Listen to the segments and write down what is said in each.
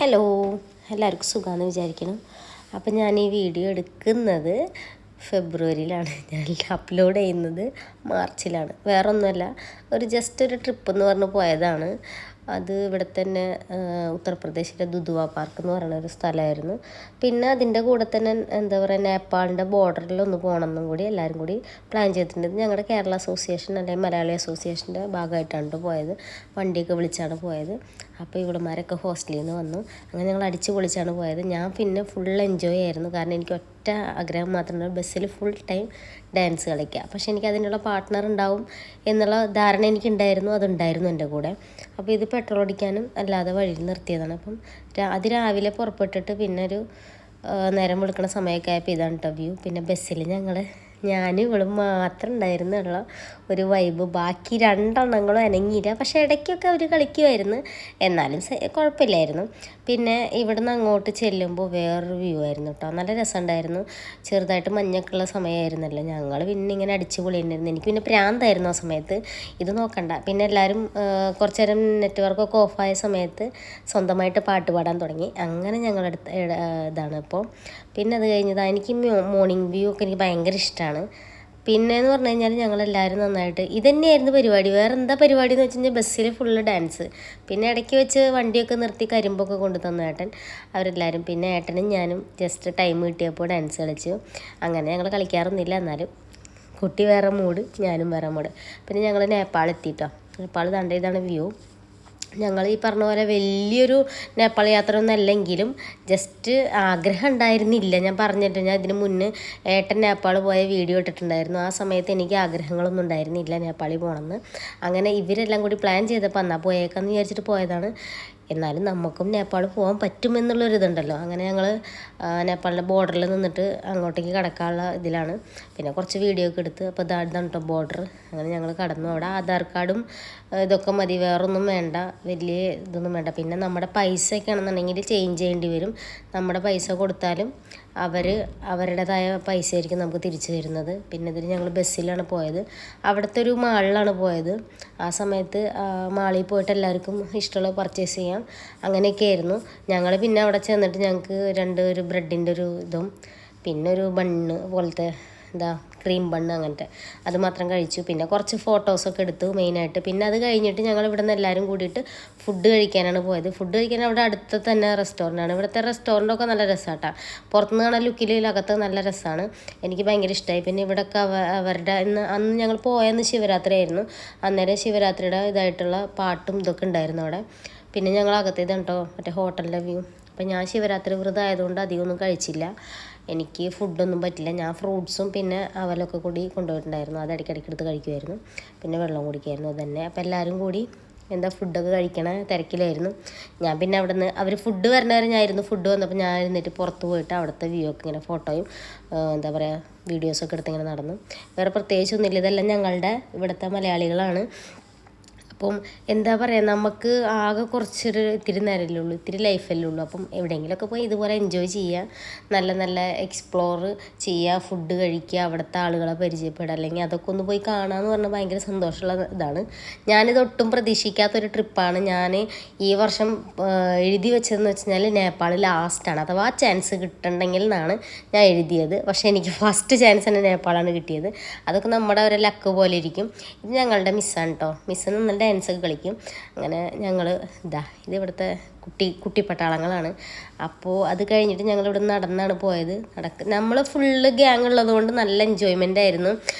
Hello, എല്ലാവർക്കും സുഖമാണെന്ന് വിചാരിക്കണം. അപ്പം ഞാൻ ഈ വീഡിയോ എടുക്കുന്നത് ഫെബ്രുവരിയിലാണ്. ഞാൻ അപ്ലോഡ് ചെയ്യുന്നത് മാർച്ചിലാണ്. വേറൊന്നുമല്ല, ജസ്റ്റ് ഒരു ട്രിപ്പ് എന്ന് പറഞ്ഞ് പോയതാണ്. അത് ഇവിടെ തന്നെ ഉത്തർപ്രദേശിലെ ദുധുവ പാർക്ക് എന്ന് പറയുന്ന ഒരു സ്ഥലമായിരുന്നു. പിന്നെ അതിൻ്റെ കൂടെ തന്നെ എന്താ പറയുക, നേപ്പാളിൻ്റെ ബോർഡറിലൊന്ന് പോകണമെന്നും കൂടി എല്ലാവരും കൂടി പ്ലാൻ ചെയ്തിട്ടുണ്ട്. ഞങ്ങളുടെ കേരള അസോസിയേഷൻ അല്ലെങ്കിൽ മലയാളി അസോസിയേഷൻ്റെ ഭാഗമായിട്ടാണ് പോയത്. വണ്ടിയൊക്കെ വിളിച്ചാണ് പോയത്. അപ്പോൾ ഇവിടെമാരൊക്കെ ഹോസ്റ്റലിൽ നിന്ന് വന്നു. അങ്ങനെ ഞങ്ങൾ അടിച്ച് പൊളിച്ചാണ് പോയത്. ഞാൻ പിന്നെ ഫുൾ എൻജോയ് ആയിരുന്നു. കാരണം എനിക്ക് ഒറ്റ ആഗ്രഹം മാത്രമല്ല, ബസ്സിൽ ഫുൾ ടൈം ഡാൻസ് കളിക്കുക. പക്ഷേ എനിക്ക് അതിനുള്ള പാർട്ട്ണർ ഉണ്ടാവും എന്നുള്ള ധാരണ എനിക്കുണ്ടായിരുന്നു. അതുണ്ടായിരുന്നു എൻ്റെ കൂടെ. അപ്പോൾ ഇത് പെട്രോൾ അടിക്കാനും അല്ലാതെ വഴിയിൽ നിർത്തിയതാണ്. അപ്പം അതിരാവിലെ പുറപ്പെട്ടിട്ട് പിന്നെ ഒരു നേരം വെളുക്കണ സമയമൊക്കെ ആയപ്പോൾ ഇതാണ് കേട്ടോ വ്യൂ. പിന്നെ ബസ്സിൽ ഞാനും ഇവളും മാത്രം ഉണ്ടായിരുന്നുള്ള ഒരു വൈബ്. ബാക്കി രണ്ടെണ്ണങ്ങളും അനങ്ങിയില്ല. പക്ഷേ ഇടയ്ക്കൊക്കെ അവർ കളിക്കുമായിരുന്നു, എന്നാലും കുഴപ്പമില്ലായിരുന്നു. പിന്നെ ഇവിടുന്ന് അങ്ങോട്ട് ചെല്ലുമ്പോൾ വേറൊരു വ്യൂ ആയിരുന്നു കേട്ടോ. നല്ല രസമുണ്ടായിരുന്നു. ചെറുതായിട്ട് മഞ്ഞൊക്കെ ഉള്ള സമയമായിരുന്നല്ലോ. ഞങ്ങൾ പിന്നെ ഇങ്ങനെ അടിച്ച് പൊളിയുണ്ടായിരുന്നു. എനിക്ക് പിന്നെ പ്രാന്തായിരുന്നു ആ സമയത്ത്. ഇത് നോക്കണ്ട. പിന്നെ എല്ലാവരും കുറച്ച് നേരം നെറ്റ്വർക്കൊക്കെ ഓഫായ സമയത്ത് സ്വന്തമായിട്ട് പാട്ട് പാടാൻ തുടങ്ങി. അങ്ങനെ ഞങ്ങളടുത്ത ഇതാണ് ഇപ്പോൾ. പിന്നെ അത് കഴിഞ്ഞതാണ് എനിക്ക് മോർണിംഗ് വ്യൂ ഒക്കെ എനിക്ക് ഭയങ്കര ഇഷ്ടമാണ്. പിന്നെയെന്ന് പറഞ്ഞു കഴിഞ്ഞാൽ ഞങ്ങളെല്ലാവരും നന്നായിട്ട് ഇതുതന്നെയായിരുന്നു പരിപാടി. വേറെ എന്താ പരിപാടി എന്ന് വെച്ച് കഴിഞ്ഞാൽ ബസ്സിൽ ഫുള്ള് ഡാൻസ്. പിന്നെ ഇടയ്ക്ക് വെച്ച് വണ്ടിയൊക്കെ നിർത്തി കരിമ്പൊക്കെ കൊണ്ടു തന്നു ഏട്ടൻ, അവരെല്ലാവരും. പിന്നെ ഏട്ടനും ഞാനും ജസ്റ്റ് ടൈം കിട്ടിയപ്പോൾ ഡാൻസ് കളിച്ചു. അങ്ങനെ ഞങ്ങൾ കളിക്കാറൊന്നുമില്ല, എന്നാലും കുട്ടി വേറെ മൂഡ്, ഞാനും വേറെ മൂഡ്. പിന്നെ ഞങ്ങൾ നേപ്പാൾ എത്തിയിട്ടോ. നേപ്പാൾ ദാണ്ട ഇതാണ് വ്യൂ. ഞങ്ങൾ ഈ പറഞ്ഞ പോലെ വലിയൊരു നേപ്പാൾ യാത്ര ഒന്നും അല്ലെങ്കിലും ജസ്റ്റ് ആഗ്രഹം ഉണ്ടായിരുന്നില്ല. ഞാൻ പറഞ്ഞിട്ട് ഞാൻ ഇതിന് മുന്നേ ഏട്ടൻ നേപ്പാൾ പോയ വീഡിയോ ഇട്ടിട്ടുണ്ടായിരുന്നു. ആ സമയത്ത് എനിക്ക് ആഗ്രഹങ്ങളൊന്നും ഉണ്ടായിരുന്നില്ല നേപ്പാളിൽ പോകണമെന്ന്. അങ്ങനെ ഇവരെല്ലാം കൂടി പ്ലാൻ ചെയ്തപ്പോൾ എന്നാൽ പോയേക്കാന്ന് വിചാരിച്ചിട്ട് പോയതാണ്. എന്നാലും നമുക്കും നേപ്പാൾ പോകാൻ പറ്റുമെന്നുള്ളൊരിതുണ്ടല്ലോ. അങ്ങനെ ഞങ്ങൾ നേപ്പാളിൻ്റെ ബോർഡറിൽ നിന്നിട്ട് അങ്ങോട്ടേക്ക് കടക്കാനുള്ള ഇതിലാണ്. പിന്നെ കുറച്ച് വീഡിയോ ഒക്കെ എടുത്ത്, അപ്പോൾ ഇതാണ് കേട്ടോ ബോർഡർ. അങ്ങനെ ഞങ്ങൾ കടന്നു. അവിടെ ആധാർ കാർഡും ഇതൊക്കെ മതി, വേറൊന്നും വേണ്ട, വലിയ ഇതൊന്നും വേണ്ട. പിന്നെ നമ്മുടെ പൈസയൊക്കെ ആണെന്നുണ്ടെങ്കിൽ ചേഞ്ച് ചെയ്യേണ്ടി വരും. നമ്മുടെ പൈസ കൊടുത്താലും അവരുടേതായ പൈസ ആയിരിക്കും നമുക്ക് തിരിച്ചു തരുന്നത്. പിന്നെ ഇതിൽ ഞങ്ങൾ ബസ്സിലാണ് പോയത്. അവിടുത്തെ ഒരു മാളിലാണ് പോയത്. ആ സമയത്ത് മാളിൽ പോയിട്ട് എല്ലാവർക്കും ഇഷ്ടമുള്ള പർച്ചേസ് ചെയ്യാം, അങ്ങനെയൊക്കെ ആയിരുന്നു. ഞങ്ങൾ പിന്നെ അവിടെ ചെന്നിട്ട് ഞങ്ങൾക്ക് ഒരു ബ്രെഡിൻ്റെ ഒരു ഇതും പിന്നെ ഒരു ബണ്ണ് പോലത്തെ ക്രീം ബണ്ണ്, അങ്ങനത്തെ അത് മാത്രം കഴിച്ചു. പിന്നെ കുറച്ച് ഫോട്ടോസൊക്കെ എടുത്തു മെയിനായിട്ട്. പിന്നെ അത് കഴിഞ്ഞിട്ട് ഞങ്ങൾ ഇവിടെ നിന്ന് എല്ലാവരും കൂടിയിട്ട് ഫുഡ് കഴിക്കാനാണ് പോയത്. ഫുഡ് കഴിക്കാൻ അവിടെ അടുത്ത് തന്നെ റെസ്റ്റോറൻ്റാണ്. ഇവിടുത്തെ റെസ്റ്റോറൻറ്റൊക്കെ നല്ല രസമാട്ടോ. പുറത്തുനിന്ന് കാണാൻ ലുക്കിൽ അകത്ത് നല്ല രസമാണ്. എനിക്ക് ഭയങ്കര ഇഷ്ടമായി. പിന്നെ ഇവിടെയൊക്കെ അവരുടെ അന്ന് ഞങ്ങൾ പോയെന്ന് ശിവരാത്രി ആയിരുന്നു. അന്നേരം ശിവരാത്രിയുടെ ഇതായിട്ടുള്ള പാട്ടും ഇതൊക്കെ ഉണ്ടായിരുന്നു അവിടെ. പിന്നെ ഞങ്ങൾ അകത്തേതാണ് കേട്ടോ മറ്റേ ഹോട്ടലിൻ്റെ വ്യൂ. അപ്പം ഞാൻ ശിവരാത്രി വ്രതം ആയതുകൊണ്ട് അധികമൊന്നും കഴിച്ചില്ല. എനിക്ക് ഫുഡൊന്നും പറ്റില്ല. ഞാൻ ഫ്രൂട്ട്സും പിന്നെ അവലൊക്കെ കൂടി കൊണ്ടുപോയിട്ടുണ്ടായിരുന്നു. അത് ഇടയ്ക്കിടയ്ക്ക് എടുത്ത് കഴിക്കുമായിരുന്നു. പിന്നെ വെള്ളം കുടിക്കുമായിരുന്നു. അതന്നെ. അപ്പോൾ എല്ലാവരും കൂടി ഫുഡൊക്കെ കഴിക്കണ തിരക്കിലായിരുന്നു. ഞാൻ പിന്നെ അവിടെ നിന്ന് അവർ ഫുഡ് വരണവരെ ഞാനായിരുന്നു. ഫുഡ് വന്നപ്പോൾ ഞാൻ ഇരുന്നിട്ട് പുറത്ത് പോയിട്ട് അവിടുത്തെ വ്യൂ ഒക്കെ ഇങ്ങനെ ഫോട്ടോയും വീഡിയോസൊക്കെ എടുത്ത് ഇങ്ങനെ നടന്നു. വേറെ പ്രത്യേകിച്ചൊന്നുമില്ല. ഇതെല്ലാം ഞങ്ങളുടെ ഇവിടുത്തെ മലയാളികളാണ്. അപ്പം നമുക്ക് ആകെ ഇത്തിരി നേരമല്ലേ ഉള്ളൂ, ഇത്തിരി ലൈഫല്ലേ ഉള്ളൂ. അപ്പം എവിടെയെങ്കിലുമൊക്കെ പോയി ഇതുപോലെ എൻജോയ് ചെയ്യുക, നല്ല എക്സ്പ്ലോർ ചെയ്യുക, ഫുഡ് കഴിക്കുക, അവിടുത്തെ ആളുകളെ പരിചയപ്പെടുക, അല്ലെങ്കിൽ അതൊക്കെ ഒന്ന് പോയി കാണാമെന്ന് പറഞ്ഞാൽ ഭയങ്കര സന്തോഷമുള്ള ഇതാണ്. ഞാനിത് ഒട്ടും പ്രതീക്ഷിക്കാത്തൊരു ട്രിപ്പാണ്. ഞാൻ ഈ വർഷം എഴുതി വെച്ചതെന്ന് വെച്ച് കഴിഞ്ഞാൽ നേപ്പാൾ ലാസ്റ്റാണ്, അഥവാ ചാൻസ് കിട്ടണമെങ്കിൽ എന്നാണ് ഞാൻ എഴുതിയത്. പക്ഷേ എനിക്ക് ഫസ്റ്റ് ചാൻസ് തന്നെ നേപ്പാളാണ് കിട്ടിയത്. അതൊക്കെ നമ്മുടെ ഒരു ലക്ക് പോലെ ഇരിക്കും. ഇത് ഞങ്ങളുടെ മിസ്സാണ് കേട്ടോ. മിസ്സ് നല്ല ഡാൻസൊക്കെ കളിക്കും. അങ്ങനെ ഞങ്ങൾ ഇത് ഇവിടുത്തെ കുട്ടിപ്പട്ടാളങ്ങളാണ്. അപ്പോൾ അത് കഴിഞ്ഞിട്ട് ഞങ്ങളിവിടെ നടന്നാണ് പോയത്. നമ്മൾ ഫുള്ള് ഗ്യാങ് ഉള്ളതുകൊണ്ട് നല്ല എൻജോയ്മെൻ്റ് ആയിരുന്നു.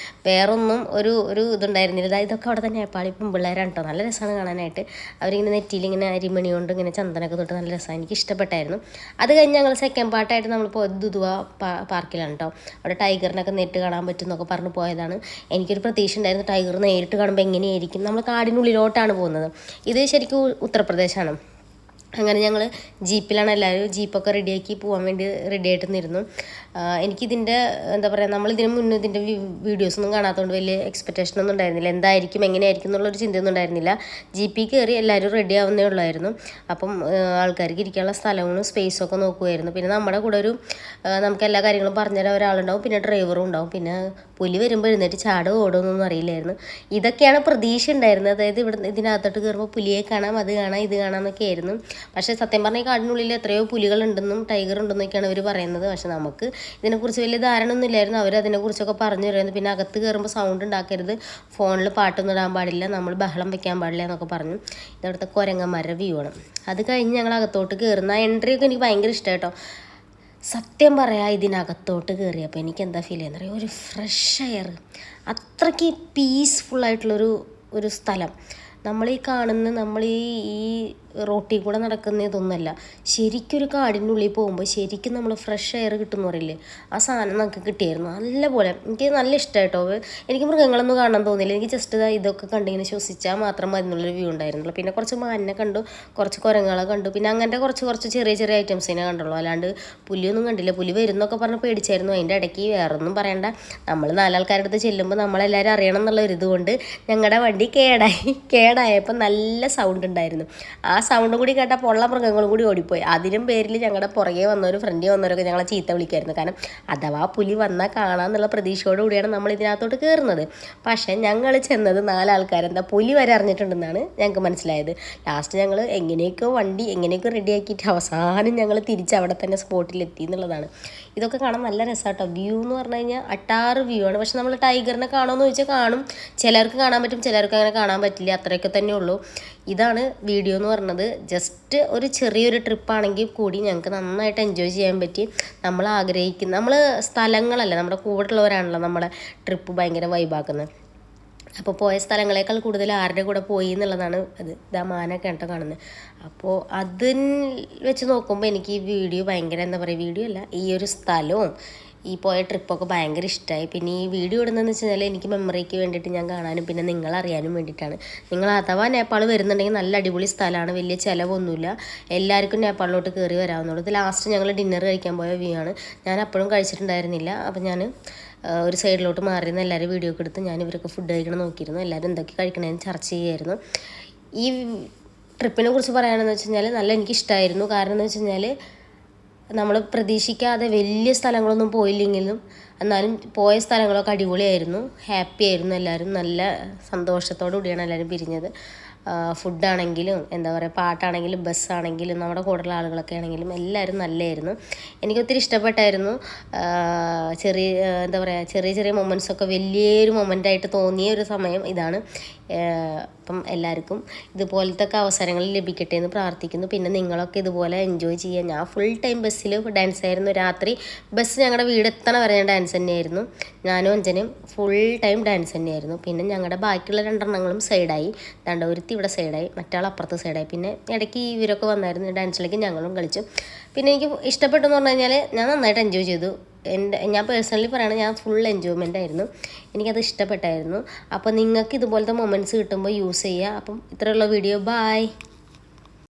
വേറൊന്നും ഒരു ഇതുണ്ടായിരുന്നില്ല. ഇതൊക്കെ അവിടെ തന്നെ നേപ്പാളി പെൺപിള്ളേരാണ് കേട്ടോ. നല്ല രസമാണ് കാണാനായിട്ട്. അവരിങ്ങനെ നെറ്റിയിൽ ഇങ്ങനെ അരിമണി കൊണ്ട് ഇങ്ങനെ ചന്ദനമൊക്കെ തൊട്ട് നല്ല രസമാണ്. എനിക്ക് ഇഷ്ടപ്പെട്ടായിരുന്നു. അത് കഴിഞ്ഞ് ഞങ്ങൾ സെക്കൻഡ് പാർട്ടായിട്ട് നമ്മൾ പോയത് ദുധുവ പാർക്കിലാണ് കേട്ടോ. അവിടെ ടൈഗറിനൊക്കെ നേരിട്ട് കാണാൻ പറ്റും എന്നൊക്കെ പറഞ്ഞ് പോയതാണ്. എനിക്കൊരു പ്രതീക്ഷ ഉണ്ടായിരുന്നു ടൈഗർ നേരിട്ട് കാണുമ്പോൾ എങ്ങനെയായിരിക്കും. നമ്മൾ കാടിനുള്ളിലോട്ടാണ് പോകുന്നത്. ഇത് ശരിക്കും ഉത്തർപ്രദേശാണ്. അങ്ങനെ ഞങ്ങൾ ജീപ്പിലാണ് എല്ലാവരും. ജീപ്പൊക്കെ റെഡിയാക്കി പോകാൻ വേണ്ടി റെഡി ആയിട്ട് നിന്നിരുന്നു. എനിക്കിതിൻ്റെ നമ്മളിതിന് മുന്നേ ഇതിൻ്റെ വീഡിയോസൊന്നും കാണാത്തതുകൊണ്ട് വലിയ എക്സ്പെക്റ്റേഷനൊന്നും ഉണ്ടായിരുന്നില്ല. എന്തായിരിക്കും എങ്ങനെയായിരിക്കും എന്നുള്ളൊരു ചിന്തയൊന്നും ഉണ്ടായിരുന്നില്ല. ജീപ്പിൽ കയറി എല്ലാവരും റെഡി ആവുന്നേ ഉള്ളായിരുന്നു. അപ്പം ആൾക്കാർക്ക് ഇരിക്കാനുള്ള സ്ഥലങ്ങളും സ്പേസൊക്കെ നോക്കുമായിരുന്നു. പിന്നെ നമ്മുടെ കൂടെ നമുക്ക് എല്ലാ കാര്യങ്ങളും പറഞ്ഞുതരാൻ ഒരാളുണ്ടാവും. പിന്നെ ഡ്രൈവറും ഉണ്ടാവും. പിന്നെ പുലി വരുമ്പോൾ എഴുന്നേറ്റ് ചാടും ഓടുമെന്നൊന്നും അറിയില്ലായിരുന്നു. ഇതൊക്കെയാണ് പ്രതീക്ഷ ഉണ്ടായിരുന്നത്. അതായത് ഇതിനകത്തോട്ട് കയറുമ്പോൾ പുലിയെ കാണാം, അത് കാണാം, ഇത് കാണാം എന്നൊക്കെ ആയിരുന്നു. പക്ഷേ സത്യം പറഞ്ഞാൽ ഈ കാടിനുള്ളിൽ എത്രയോ പുലികളുണ്ടെന്നും ടൈഗർ ഉണ്ടെന്നൊക്കെയാണ് അവർ പറയുന്നത്. പക്ഷെ നമുക്ക് ഇതിനെക്കുറിച്ച് വലിയ ധാരണ ഒന്നും ഇല്ലായിരുന്നു. അവർ അതിനെക്കുറിച്ചൊക്കെ പറഞ്ഞു തരുന്നത്. പിന്നെ അകത്ത് കയറുമ്പോൾ സൗണ്ട് ഉണ്ടാക്കരുത്, ഫോണിൽ പാട്ടൊന്നും ഇടാൻ പാടില്ല, നമ്മൾ ബഹളം വെക്കാൻ പാടില്ല എന്നൊക്കെ പറഞ്ഞു. ഇതവിടുത്തെ കുരങ്ങന്മാരുടെ വ്യൂ ആണ്. അത് കഴിഞ്ഞ് ഞങ്ങൾ അകത്തോട്ട് കയറുന്ന എൻട്രിയൊക്കെ എനിക്ക് ഭയങ്കര ഇഷ്ടമാണ് കേട്ടോ. സത്യം പറയാം, ഇതിനകത്തോട്ട് കയറിയപ്പോൾ എനിക്ക് എന്താ ഫീൽ ചെയ്യുന്നത് അറിയാം, ഒരു ഫ്രഷ് എയർ, അത്രയ്ക്ക് പീസ്ഫുള്ളായിട്ടുള്ളൊരു സ്ഥലം. നമ്മൾ ഈ റോട്ടിൽ കൂടെ നടക്കുന്ന ഇതൊന്നുമല്ല, ശരിക്കൊരു കാടിനുള്ളിൽ പോകുമ്പോൾ ശരിക്കും നമ്മൾ ഫ്രഷ് എയർ കിട്ടുമെന്ന് പറയില്ലേ, ആ സാധനം നമുക്ക് കിട്ടിയായിരുന്നു നല്ലപോലെ. എനിക്ക് നല്ല ഇഷ്ടമായിട്ടോ. എനിക്ക് മൃഗങ്ങളൊന്നും കാണാൻ തോന്നിയില്ല. എനിക്ക് ജസ്റ്റ് ഇതൊക്കെ കണ്ടിങ്ങനെ ശ്വസിച്ചാൽ മാത്രം മതി എന്നുള്ളൊരു വ്യൂ ഉണ്ടായിരുന്നുള്ളൂ. പിന്നെ കുറച്ച് മാനിനെ കണ്ടു, കുറച്ച് കുരങ്ങളെ കണ്ടു, പിന്നെ അങ്ങനത്തെ കുറച്ച് ചെറിയ ചെറിയ ഐറ്റംസിനെ കണ്ടുള്ളൂ. അല്ലാണ്ട് പുലിയൊന്നും കണ്ടില്ല. പുലി വരുന്നൊക്കെ പറഞ്ഞ് പേടിച്ചായിരുന്നു. അതിൻ്റെ ഇടയ്ക്ക് വേറൊന്നും പറയണ്ട, നമ്മൾ 4 ആൾക്കാരുടെ അടുത്ത് ചെല്ലുമ്പോൾ നമ്മളെല്ലാവരും അറിയണം എന്നുള്ള ഒരു ഇതുകൊണ്ട് ഞങ്ങളുടെ വണ്ടി കേടായപ്പോൾ നല്ല സൗണ്ട് ഉണ്ടായിരുന്നു. ആ സൗണ്ടും കൂടി കേട്ടാൽ പൊള്ള മൃഗങ്ങളും കൂടി ഓടിപ്പോയി. അതിനും പേരിൽ ഞങ്ങളുടെ പുറകെ വന്നവരും ഫ്രണ്ടിൽ വന്നവരൊക്കെ ഞങ്ങളെ ചീത്ത വിളിക്കായിരുന്നു. കാരണം അഥവാ പുലി വന്നാൽ കാണാമെന്നുള്ള പ്രതീക്ഷയോടു കൂടിയാണ് നമ്മൾ ഇതിനകത്തോട്ട് കയറുന്നത്. പക്ഷേ ഞങ്ങൾ ചെന്നത് 4 ആൾക്കാരെന്താ പുലി വരെ അറിഞ്ഞിട്ടുണ്ടെന്നാണ് ഞങ്ങൾക്ക് മനസ്സിലായത്. ലാസ്റ്റ് ഞങ്ങൾ എങ്ങനെയൊക്കെ റെഡിയാക്കിയിട്ട് അവസാനം ഞങ്ങൾ തിരിച്ച് അവിടെ തന്നെ സ്പോട്ടിലെത്തി എന്നുള്ളതാണ്. ഇതൊക്കെ കാണാൻ നല്ല രസമാട്ടോ. വ്യൂ എന്ന് പറഞ്ഞു കഴിഞ്ഞാൽ അട്ടാറ് വ്യൂ ആണ്. പക്ഷെ നമ്മൾ ടൈഗറിനെ കാണുമെന്ന് ചോദിച്ചാൽ കാണും, ചിലർക്ക് കാണാൻ പറ്റും, ചിലർക്ക് അങ്ങനെ കാണാൻ പറ്റില്ല, അത്രയൊക്കെ തന്നെ ഉള്ളൂ. ഇതാണ് വീഡിയോ എന്ന് പറഞ്ഞത്. ജസ്റ്റ് ഒരു ചെറിയൊരു ട്രിപ്പാണെങ്കിൽ കൂടി ഞങ്ങൾക്ക് നന്നായിട്ട് എൻജോയ് ചെയ്യാൻ പറ്റി. നമ്മൾ സ്ഥലങ്ങളല്ല, നമ്മുടെ കൂടെയുള്ളവരാണല്ലോ നമ്മളെ ട്രിപ്പ് ഭയങ്കര വൈബാക്കുന്നത്. അപ്പോൾ പോയ സ്ഥലങ്ങളേക്കാൾ കൂടുതൽ ആരുടെ കൂടെ പോയി എന്നുള്ളതാണ് ഇതാ മാനൊക്കെ കേട്ടോ കാണുന്നത്. അപ്പോൾ അതിന് വെച്ച് നോക്കുമ്പോൾ എനിക്ക് ഈ വീഡിയോ ഭയങ്കര വീഡിയോ അല്ല, ഈ ഒരു സ്ഥലവും ഈ പോയ ട്രിപ്പൊക്കെ ഭയങ്കര ഇഷ്ടമായി. പിന്നെ ഈ വീഡിയോ ഇടുന്നതെന്ന് വെച്ച് കഴിഞ്ഞാൽ എനിക്ക് മെമ്മറിക്ക് വേണ്ടിയിട്ട് ഞാൻ കാണാനും പിന്നെ നിങ്ങളറിയാനും വേണ്ടിയിട്ടാണ്. നിങ്ങൾ അഥവാ നേപ്പാൾ വരുന്നുണ്ടെങ്കിൽ നല്ല അടിപൊളി സ്ഥലമാണ്, വലിയ ചിലവൊന്നുമില്ല, എല്ലാവർക്കും നേപ്പാളിലോട്ട് കയറി വരാവുന്നുള്ളൂ. ഇത് ലാസ്റ്റ് ഞങ്ങൾ ഡിന്നർ കഴിക്കാൻ പോയ വ്യൂ ആണ്. ഞാൻ അപ്പോഴും കഴിച്ചിട്ടുണ്ടായിരുന്നില്ല. അപ്പോൾ ഞാൻ ഒരു സൈഡിലോട്ട് മാറിയിരുന്ന എല്ലാവരും വീഡിയോ ഒക്കെ എടുത്ത് ഞാൻ ഇവരൊക്കെ ഫുഡ് കഴിക്കണം നോക്കിയിരുന്നു. എല്ലാവരും എന്തൊക്കെ കഴിക്കണമെന്ന് ചർച്ച ചെയ്യുമായിരുന്നു. ഈ ട്രിപ്പിനെ കുറിച്ച് പറയുകയാണെന്ന് വെച്ച് കഴിഞ്ഞാൽ നല്ല എനിക്കിഷ്ടമായിരുന്നു. കാരണം എന്ന് വെച്ച് കഴിഞ്ഞാൽ നമ്മൾ പ്രതീക്ഷിക്കാതെ വലിയ സ്ഥലങ്ങളൊന്നും പോയില്ലെങ്കിലും എന്നാലും പോയ സ്ഥലങ്ങളൊക്കെ അടിപൊളിയായിരുന്നു. ഹാപ്പി ആയിരുന്നു എല്ലാവരും. നല്ല സന്തോഷത്തോടു കൂടിയാണ് എല്ലാവരും പിരിഞ്ഞത്. ഫുഡാണെങ്കിലും പാട്ടാണെങ്കിലും ബസ്സാണെങ്കിലും നമ്മുടെ കൂടെയുള്ള ആളുകളൊക്കെ ആണെങ്കിലും എല്ലാവരും നല്ലതായിരുന്നു. എനിക്കൊത്തിരി ഇഷ്ടപ്പെട്ടായിരുന്നു. ചെറിയ ചെറിയ മൊമെൻറ്റ്സൊക്കെ വലിയൊരു മൊമെൻ്റായിട്ട് തോന്നിയ ഒരു സമയം ഇതാണ്. അപ്പം എല്ലാവർക്കും ഇതുപോലത്തെ അവസരങ്ങൾ ലഭിക്കട്ടെ എന്ന് പ്രാർത്ഥിക്കുന്നു. പിന്നെ നിങ്ങളൊക്കെ ഇതുപോലെ എൻജോയ് ചെയ്യുക. ഞാൻ ഫുൾ ടൈം ബസ്സിൽ ഡാൻസ് ആയിരുന്നു. രാത്രി ബസ് ഞങ്ങളുടെ വീടെത്തണ വരെ ഞാൻ ഡാൻസ് തന്നെയായിരുന്നു. ഞാനും അഞ്ജനും ഫുൾ ടൈം ഡാൻസ് തന്നെയായിരുന്നു. പിന്നെ ഞങ്ങളുടെ ബാക്കിയുള്ള 2 എണ്ണങ്ങളും സൈഡായി. ഒരുത്തി ഇവിടെ സൈഡായി, മറ്റാൾ അപ്പുറത്ത് സൈഡായി. പിന്നെ ഇടയ്ക്ക് ഇവരൊക്കെ വന്നായിരുന്നു ഡാൻസിലേക്ക്, ഞങ്ങളും കളിച്ചു. പിന്നെ എനിക്ക് ഇഷ്ടപ്പെട്ടു എന്ന് പറഞ്ഞു കഴിഞ്ഞാൽ ഞാൻ നന്നായിട്ട് എൻജോയ് ചെയ്തു. ഞാൻ പേഴ്സണലി പറയുകയാണ്, ഞാൻ ഫുൾ എൻജോയ്മെൻ്റ് ആയിരുന്നു. എനിക്കത് ഇഷ്ടപ്പെട്ടായിരുന്നു. അപ്പോൾ നിങ്ങൾക്ക് ഇതുപോലത്തെ മൊമെൻറ്റ്സ് കിട്ടുമ്പോൾ യൂസ് ചെയ്യുക. അപ്പം ഇത്രയുള്ള വീഡിയോ. ബൈ.